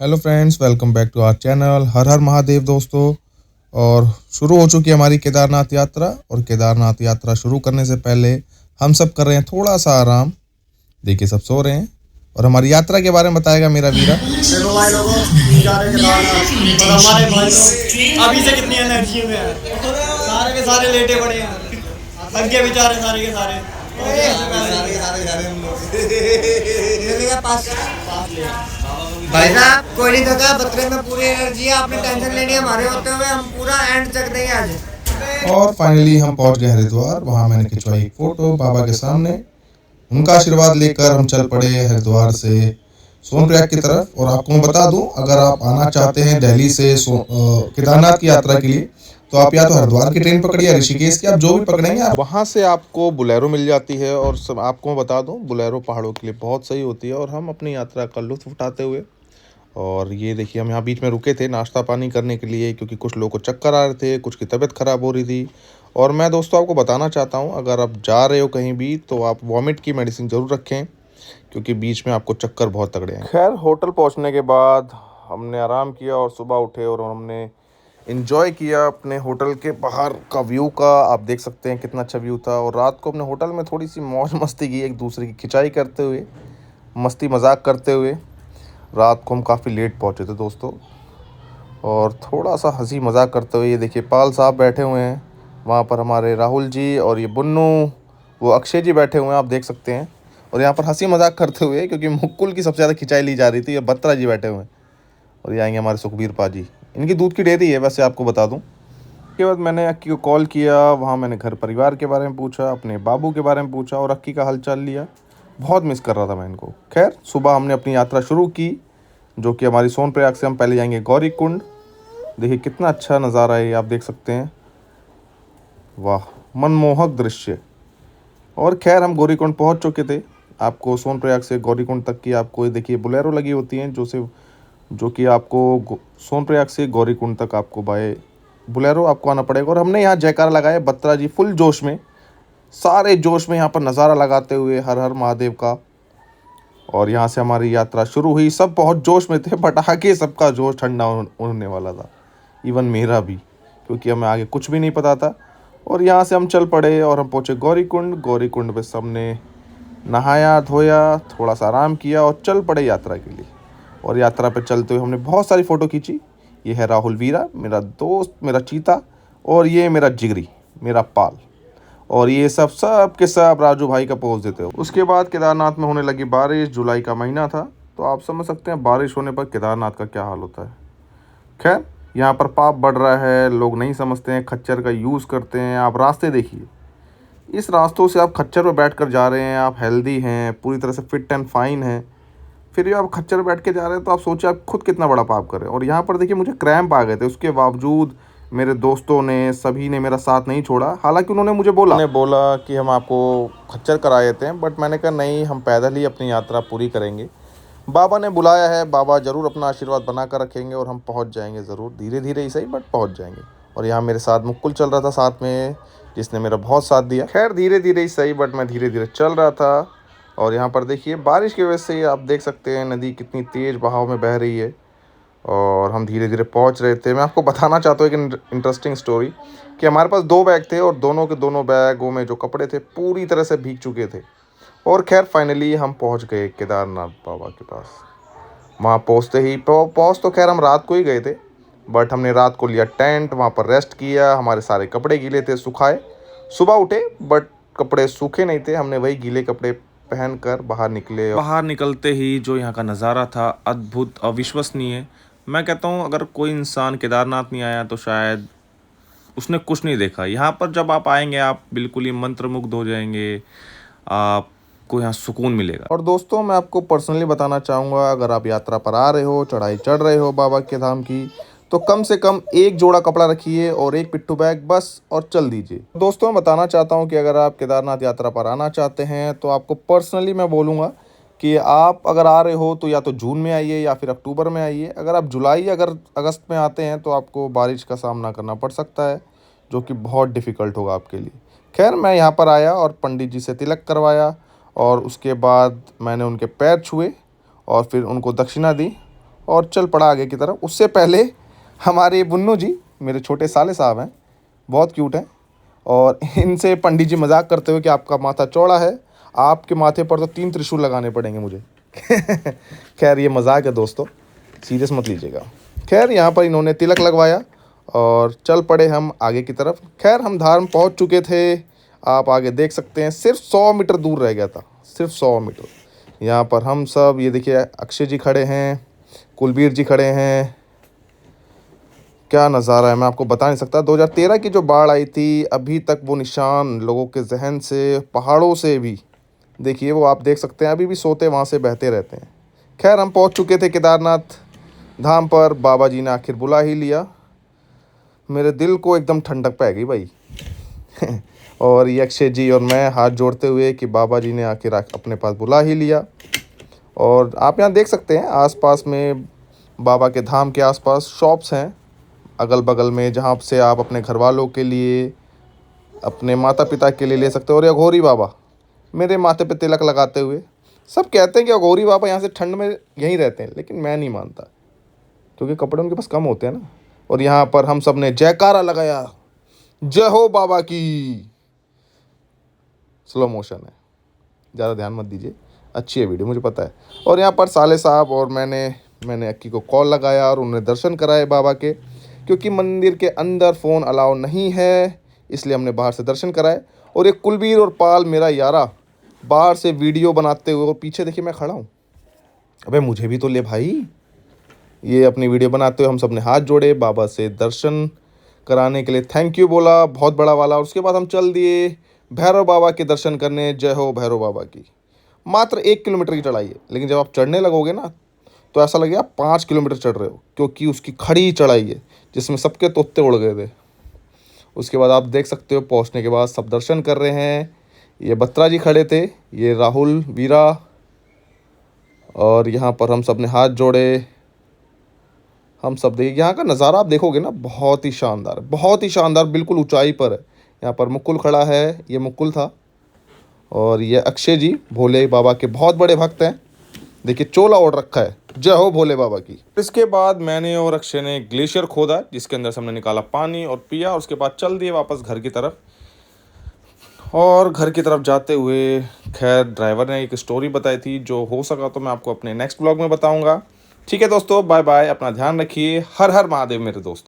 Hello friends, welcome back to our channel. हर हर महादेव दोस्तों। और शुरू हो चुकी है हमारी केदारनाथ यात्रा। और केदारनाथ यात्रा शुरू करने से पहले हम सब कर रहे हैं थोड़ा सा आराम। देखिए, सब सो रहे हैं और हमारी यात्रा के बारे में बताएगा मेरा वीरा। देखो भाई लोगों, जा रहे केदारनाथ और हमारे भाई लोग अभी से कितनी एनर्जी में है। सारे के सारे लेटे पड़े हैं, थक गए बेचारे सारे के सारे। भाई साहब कोई नहीं थका, बतरे में पूरी एनर्जी है। आपने टेंशन लेनी है हमारे होते हुए, हम पूरा एंड तक देंगे आज। और फाइनली हम पहुंच गए हरिद्वार। वहां मैंने खिंचवाई एक फोटो बाबा के सामने। उनका आशीर्वाद लेकर हम चल पड़े हरिद्वार से सोनप्रयाग की तरफ। और आपको मैं बता दूं, अगर आप आना चाहते हैं दिल्ली से केदारनाथ की यात्रा के लिए, तो आप या तो हरिद्वार की ट्रेन पकड़िए या ऋषिकेश की, आप जो भी पकड़ेंगे आप वहाँ से आपको बुलेरो मिल जाती है। और सब आपको मैं बता दूं, बुलेरो पहाड़ों के लिए बहुत सही होती है। और हम अपनी यात्रा का लुत्फ उठाते हुए, और ये देखिए, हम यहाँ बीच में रुके थे नाश्ता पानी करने के लिए, क्योंकि कुछ लोगों को चक्कर आ रहे थे, कुछ की तबीयत ख़राब हो रही थी। और मैं दोस्तों आपको बताना चाहता हूँ, अगर आप जा रहे हो कहीं भी तो आप वॉमिट की मेडिसिन ज़रूर रखें, क्योंकि बीच में आपको चक्कर बहुत तगड़े हैं। खैर, होटल पहुँचने के बाद हमने आराम किया और सुबह उठे और हमने इन्जॉय किया अपने होटल के बाहर का व्यू का। आप देख सकते हैं कितना अच्छा व्यू था। और रात को अपने होटल में थोड़ी सी मौज मस्ती की, एक दूसरे की खिंचाई करते हुए, मस्ती मजाक करते हुए। रात को हम काफ़ी लेट पहुँचे थे दोस्तों, और थोड़ा सा हंसी मजाक करते हुए। ये देखिए, पाल साहब बैठे हुए हैं वहाँ पर, हमारे राहुल जी, और ये बुन्नू, वो अक्षय जी बैठे हुए हैं, आप देख सकते हैं। और यहाँ पर हंसी मजाक करते हुए, क्योंकि मुक्कुल की सबसे ज़्यादा खिंचाई ली जा रही थी, ये बत्रा जी बैठे हुए हैं। और ये आएंगे हमारे सुखबीर पाजी, इनकी दूध की डेयरी है वैसे, आपको बता दूँ। उसके बाद मैंने अक्की को कॉल किया। वहाँ मैंने घर परिवार के बारे में पूछा, अपने बाबू के बारे में पूछा, और अक्की का हालचाल लिया। बहुत मिस कर रहा था मैं इनको। खैर, सुबह हमने अपनी यात्रा शुरू की, जो कि हमारी सोनप्रयाग से हम पहले जाएंगे गौरी कुंड। देखिए कितना अच्छा नज़ारा है, आप देख सकते हैं। वाह, मनमोहक दृश्य। और खैर, हम गौरी कुंड पहुँच चुके थे। आपको सोनप्रयाग से गौरी कुंड तक की, आपको ये देखिए बुलेरो लगी होती हैं, जो कि आपको सोनप्रयाग से गौरी कुंड तक आपको बाय बुलेरो आपको आना पड़ेगा। और हमने यहाँ जयकारा लगाया, बत्रा जी फुल जोश में, सारे जोश में यहाँ पर नज़ारा लगाते हुए हर हर महादेव का। और यहाँ से हमारी यात्रा शुरू हुई। सब बहुत जोश में थे, बट आगे सबका जोश ठंडा होने वाला था, इवन मेरा भी, क्योंकि हमें आगे कुछ भी नहीं पता था। और यहाँ से हम चल पड़े और हम पहुँचे गौरी कुंड। गौरी कुंड पे सबने नहाया धोया, थोड़ा सा आराम किया और चल पड़े यात्रा के लिए। और यात्रा पे चलते हुए हमने बहुत सारी फ़ोटो खींची। ये है राहुल वीरा, मेरा दोस्त, मेरा चीता। और ये मेरा जिगरी, मेरा पाल। और ये सब के सब राजू भाई का पोज देते हो। उसके बाद केदारनाथ में होने लगी बारिश। जुलाई का महीना था, तो आप समझ सकते हैं बारिश होने पर केदारनाथ का क्या हाल होता है। खैर, यहाँ पर पाप बढ़ रहा है, लोग नहीं समझते हैं, खच्चर का यूज़ करते हैं। आप रास्ते देखिए, इस रास्तों से आप खच्चर पर बैठ कर जा रहे हैं, आप हेल्दी हैं, पूरी तरह से फिट एंड फाइन हैं, फिर भी आप खच्चर बैठ के जा रहे हैं, तो आप सोचिए आप खुद कितना बड़ा पाप कर रहे हैं। और यहाँ पर देखिए, मुझे क्रैम्प आ गए थे, उसके बावजूद मेरे दोस्तों ने, सभी ने मेरा साथ नहीं छोड़ा। हालांकि उन्होंने मुझे बोला कि हम आपको खच्चर करा देते हैं, बट मैंने कहा नहीं, हम पैदल ही अपनी यात्रा पूरी करेंगे। बाबा ने बुलाया है, बाबा ज़रूर अपना आशीर्वाद बना कर रखेंगे और हम पहुँच जाएंगे ज़रूर, धीरे धीरे ही सही, बट पहुँच जाएंगे। और यहाँ मेरे साथ मुक्कुल चल रहा था साथ में, जिसने मेरा बहुत साथ दिया। खैर, धीरे धीरे ही सही, बट मैं धीरे धीरे चल रहा था। और यहाँ पर देखिए, बारिश की वजह से आप देख सकते हैं नदी कितनी तेज़ बहाव में बह रही है। और हम धीरे धीरे पहुँच रहे थे। मैं आपको बताना चाहता हूँ एक इंटरेस्टिंग स्टोरी, कि हमारे पास 2 बैग थे, और दोनों के दोनों बैगों में जो कपड़े थे पूरी तरह से भीग चुके थे। और खैर, फाइनली हम पहुँच गए केदारनाथ बाबा के पास। वहाँ पहुँचते ही पहुँच तो खैर हम रात को ही गए थे, बट हमने रात को लिया टेंट, वहाँ पर रेस्ट किया। हमारे सारे कपड़े गीले थे, सुखाए। सुबह उठे, बट कपड़े सूखे नहीं थे। हमने वही गीले कपड़े पहनकर बाहर निकले। बाहर निकलते ही जो यहाँ का नज़ारा था, अद्भुत, अविश्वसनीय। मैं कहता हूँ, अगर कोई इंसान केदारनाथ नहीं आया तो शायद उसने कुछ नहीं देखा। यहाँ पर जब आप आएंगे, आप बिल्कुल ही मंत्रमुग्ध हो जाएंगे, आपको यहाँ सुकून मिलेगा। और दोस्तों, मैं आपको पर्सनली बताना चाहूँगा, अगर आप यात्रा पर आ रहे हो, चढ़ाई चढ़ रहे हो बाबा के धाम की, तो कम से कम 1 जोड़ा कपड़ा रखिए और 1 पिट्ठू बैग बस, और चल दीजिए। दोस्तों, मैं बताना चाहता हूँ कि अगर आप केदारनाथ यात्रा पर आना चाहते हैं, तो आपको पर्सनली मैं बोलूँगा कि आप अगर आ रहे हो तो या तो जून में आइए या फिर अक्टूबर में आइए। अगर आप जुलाई अगर अगस्त में आते हैं तो आपको बारिश का सामना करना पड़ सकता है, जो कि बहुत डिफ़िकल्ट होगा आपके लिए। खैर, मैं यहाँ पर आया और पंडित जी से तिलक करवाया, और उसके बाद मैंने उनके पैर छुए और फिर उनको दक्षिणा दी। और चल पड़ा आगे की तरफ। उससे पहले हमारे बुन्नू जी, मेरे छोटे साले साहब हैं, बहुत क्यूट हैं, और इनसे पंडित जी मजाक करते हुए कि आपका माथा चौड़ा है, आपके माथे पर तो 3 त्रिशूल लगाने पड़ेंगे मुझे। खैर ये मजाक है दोस्तों, सीरियस मत लीजिएगा। खैर यहाँ पर इन्होंने तिलक लगवाया और चल पड़े हम आगे की तरफ। खैर हम धार में पहुँच चुके थे, आप आगे देख सकते हैं, सिर्फ 100 मीटर दूर रह गया था, सिर्फ 100 मीटर। यहाँ पर हम सब, ये देखिए अक्षय जी खड़े हैं, कुलबीर जी खड़े हैं। क्या नज़ारा है, मैं आपको बता नहीं सकता। 2013 की जो बाढ़ आई थी, अभी तक वो निशान लोगों के जहन से, पहाड़ों से भी, देखिए वो आप देख सकते हैं, अभी भी सोते वहाँ से बहते रहते हैं। खैर हम पहुँच चुके थे केदारनाथ धाम पर। बाबा जी ने आखिर बुला ही लिया, मेरे दिल को एकदम ठंडक पै गई भाई। और ये अक्षय जी और मैं हाथ जोड़ते हुए कि बाबा जी ने आखिर अपने पास बुला ही लिया। और आप यहाँ देख सकते हैं आसपास में, बाबा के धाम के आसपास शॉप्स हैं अगल बगल में, जहाँ से आप अपने घर वालों के लिए, अपने माता पिता के लिए ले सकते हो। और ये अघोरी बाबा मेरे माथे पे तिलक लगाते हुए, सब कहते हैं कि अघोरी बाबा यहाँ से ठंड में यहीं रहते हैं, लेकिन मैं नहीं मानता, क्योंकि कपड़े उनके पास कम होते हैं ना। और यहाँ पर हम सब ने जयकारा लगाया, जय हो बाबा की। स्लो मोशन है, ज़्यादा ध्यान मत दीजिए, अच्छी है वीडियो मुझे पता है। और यहाँ पर साले साहब और मैंने अक्की को कॉल लगाया और उन्हें दर्शन कराए बाबा के, क्योंकि मंदिर के अंदर फ़ोन अलाउ नहीं है, इसलिए हमने बाहर से दर्शन कराए। और एक कुलबीर और पाल मेरा यारा बाहर से वीडियो बनाते हुए, और पीछे देखिए मैं खड़ा हूँ, अबे मुझे भी तो ले भाई। ये अपनी वीडियो बनाते हुए हम सब ने हाथ जोड़े, बाबा से दर्शन कराने के लिए थैंक यू बोला बहुत बड़ा वाला। और उसके बाद हम चल दिए भैरव बाबा के दर्शन करने। जय हो भैरव बाबा की। मात्र 1 किलोमीटर की चढ़ाई है, लेकिन जब आप चढ़ने लगोगे ना, तो ऐसा लगेगा 5 किलोमीटर चढ़ रहे हो, क्योंकि उसकी खड़ी चढ़ाई है जिसमें सबके तोते उड़ गए थे। उसके बाद आप देख सकते हो, पहुंचने के बाद सब दर्शन कर रहे हैं। ये बत्रा जी खड़े थे, ये राहुल वीरा, और यहाँ पर हम सब ने हाथ जोड़े। हम सब देखिए, यहाँ का नज़ारा आप देखोगे ना, बहुत ही शानदार, बहुत ही शानदार, बिल्कुल ऊंचाई पर है। यहाँ पर मुकुल खड़ा है, ये मुकुल था, और ये अक्षय जी भोले बाबा के बहुत बड़े भक्त हैं। देखिए चोला ओढ़ रखा है, जय हो भोले बाबा की। इसके बाद मैंने और अक्षय ने ग्लेशियर खोदा, जिसके अंदर से हमने निकाला पानी और पिया। उसके बाद चल दिए वापस घर की तरफ। और घर की तरफ जाते हुए, खैर ड्राइवर ने एक स्टोरी बताई थी, जो हो सका तो मैं आपको अपने नेक्स्ट ब्लॉग में बताऊंगा। ठीक है दोस्तों, बाय बाय, अपना ध्यान रखिए। हर हर महादेव मेरे दोस्त।